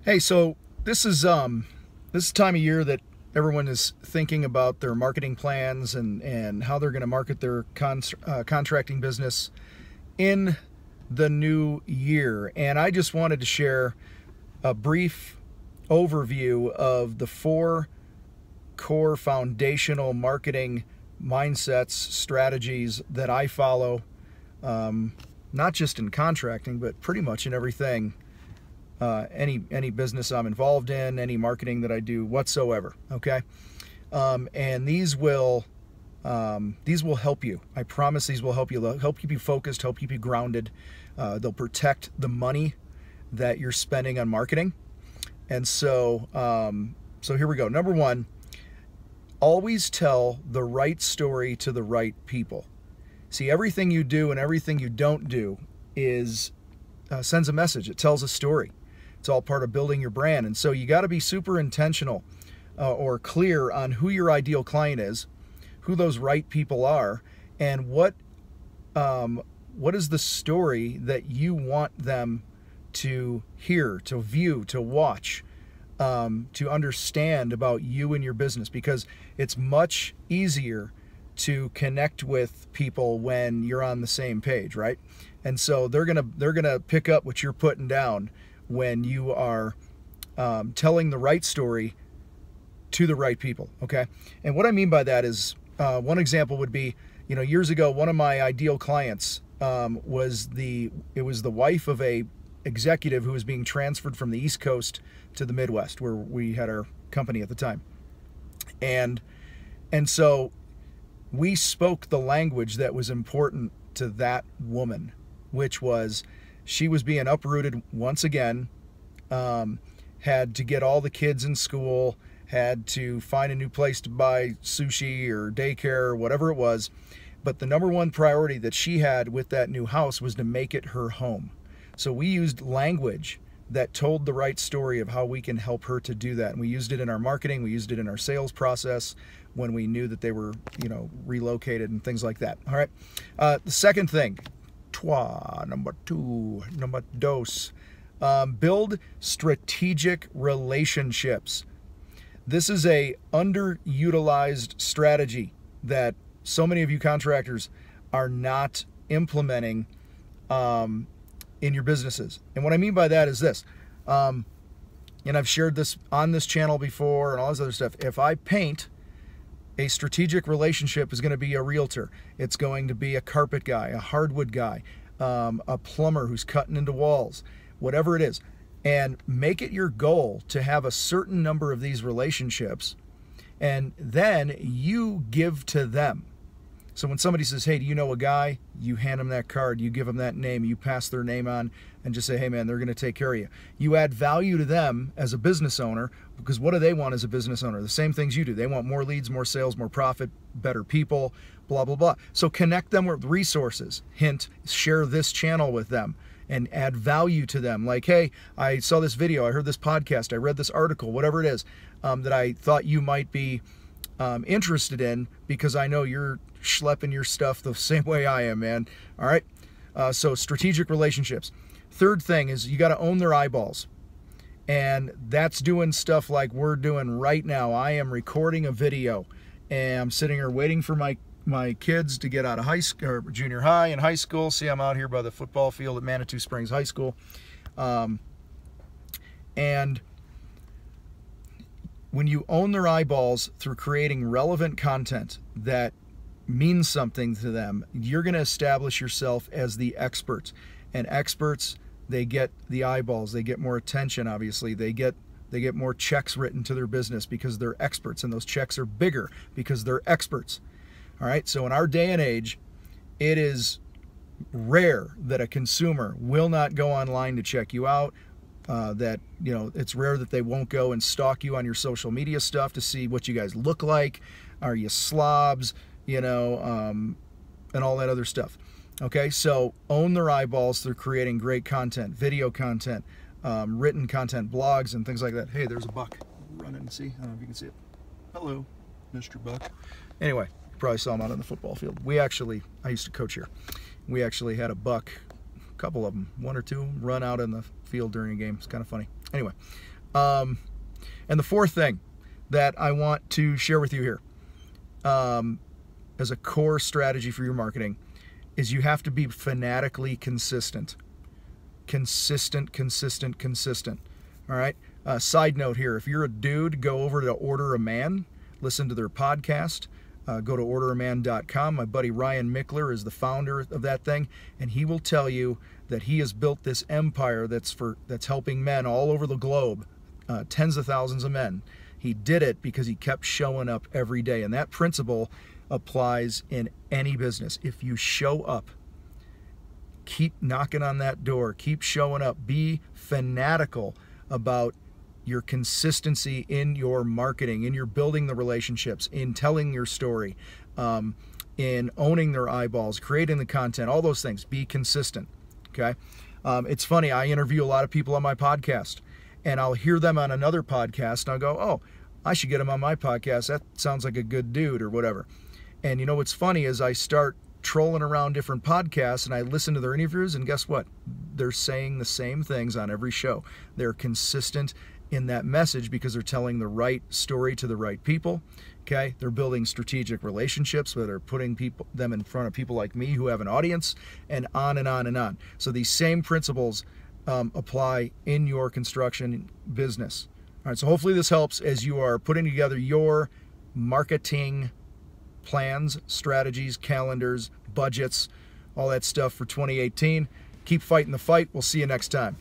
Hey, so this is the time of year that everyone is thinking about their marketing plans and how they're going to market their contracting business in the new year. And I just wanted to share a brief overview of the 4 core foundational marketing mindsets, strategies that I follow, not just in contracting, but pretty much in everything. Any business I'm involved in, any marketing that I do whatsoever, okay? And these will help you. I promise these will help you. They'll help keep you focused, help keep you grounded. They'll protect the money that you're spending on marketing. And so here we go. Number 1, always tell the right story to the right people. See, everything you do and everything you don't do is sends a message. It tells a story. It's all part of building your brand. And so you got to be super intentional or clear on who your ideal client is, who those right people are, and what is the story that you want them to hear, to view, to watch, to understand about you and your business, because it's much easier to connect with people when you're on the same page, right? And so they're gonna pick up what you're putting down when you are telling the right story to the right people, okay? And what I mean by that is, one example would be, years ago, one of my ideal clients was the wife of a executive who was being transferred from the East Coast to the Midwest, where we had our company at the time. And so we spoke the language that was important to that woman, which was she was being uprooted once again, had to get all the kids in school, had to find a new place to buy sushi or daycare or whatever it was. But the number 1 priority that she had with that new house was to make it her home. So we used language that told the right story of how we can help her to do that. And we used it in our marketing, we used it in our sales process when we knew that they were, relocated and things like that. All right. The second thing, number 2, number dos, build strategic relationships. This is a underutilized strategy that so many of you contractors are not implementing in your businesses. And what I mean by that is this, and I've shared this on this channel before and all this other stuff. If I paint, a strategic relationship is going to be a realtor. It's going to be a carpet guy, a hardwood guy, a plumber who's cutting into walls, whatever it is. And make it your goal to have a certain number of these relationships, and then you give to them. So when somebody says, hey, do you know a guy? You hand them that card, you give them that name, you pass their name on and just say, hey man, they're going to take care of you. You add value to them as a business owner, because what do they want as a business owner? The same things you do. They want more leads, more sales, more profit, better people, blah, blah, blah. So connect them with resources. Hint, share this channel with them and add value to them. Like, hey, I saw this video, I heard this podcast, I read this article, whatever it is, that I thought you might be interested in, because I know you're schlepping your stuff the same way I am, man. All right. So strategic relationships. Third thing is you got to own their eyeballs. And that's doing stuff like we're doing right now. I am recording a video and I'm sitting here waiting for my kids to get out of high school or junior high and high school. See, I'm out here by the football field at Manitou Springs High School. And when you own their eyeballs through creating relevant content that means something to them, you're going to establish yourself as the expert. And experts, they get the eyeballs, they get more attention, obviously. They get more checks written to their business because they're experts, and those checks are bigger because they're experts. All right, so in our day and age, it is rare that a consumer will not go online to check you out. It's rare that they won't go and stalk you on your social media stuff to see what you guys look like. Are you slobs? And all that other stuff. Okay, so own their eyeballs through creating great content, video content, written content, blogs, and things like that. Hey, there's a buck. Run in and see. I don't know if you can see it. Hello, Mr. Buck. Anyway, you probably saw him out on the football field. I used to coach here. We actually had a buck, a couple of them, 1 or 2, run out in the field during a game. It's kind of funny. Anyway, And the fourth thing that I want to share with you here as a core strategy for your marketing is you have to be fanatically consistent. Consistent. All right. Side note here, if you're a dude, go over to Order a Man, listen to their podcast. Go to orderaman.com. My buddy Ryan Mickler is the founder of that thing, and he will tell you that he has built this empire that's helping men all over the globe, tens of thousands of men. He did it because he kept showing up every day, and that principle applies in any business. If you show up, keep knocking on that door, keep showing up, be fanatical about your consistency in your marketing, in your building the relationships, in telling your story, in owning their eyeballs, creating the content, all those things. Be consistent, okay? It's funny, I interview a lot of people on my podcast, and I'll hear them on another podcast, and I'll go, oh, I should get him on my podcast. That sounds like a good dude or whatever. And you know what's funny is I start trolling around different podcasts and I listen to their interviews, and guess what? They're saying the same things on every show. They're consistent in that message because they're telling the right story to the right people. Okay, they're building strategic relationships where they're putting them in front of people like me who have an audience, and on and on and on. So these same principles apply in your construction business. All right, so hopefully this helps as you are putting together your marketing plans, strategies, calendars, budgets, all that stuff for 2018. Keep fighting the fight. We'll see you next time.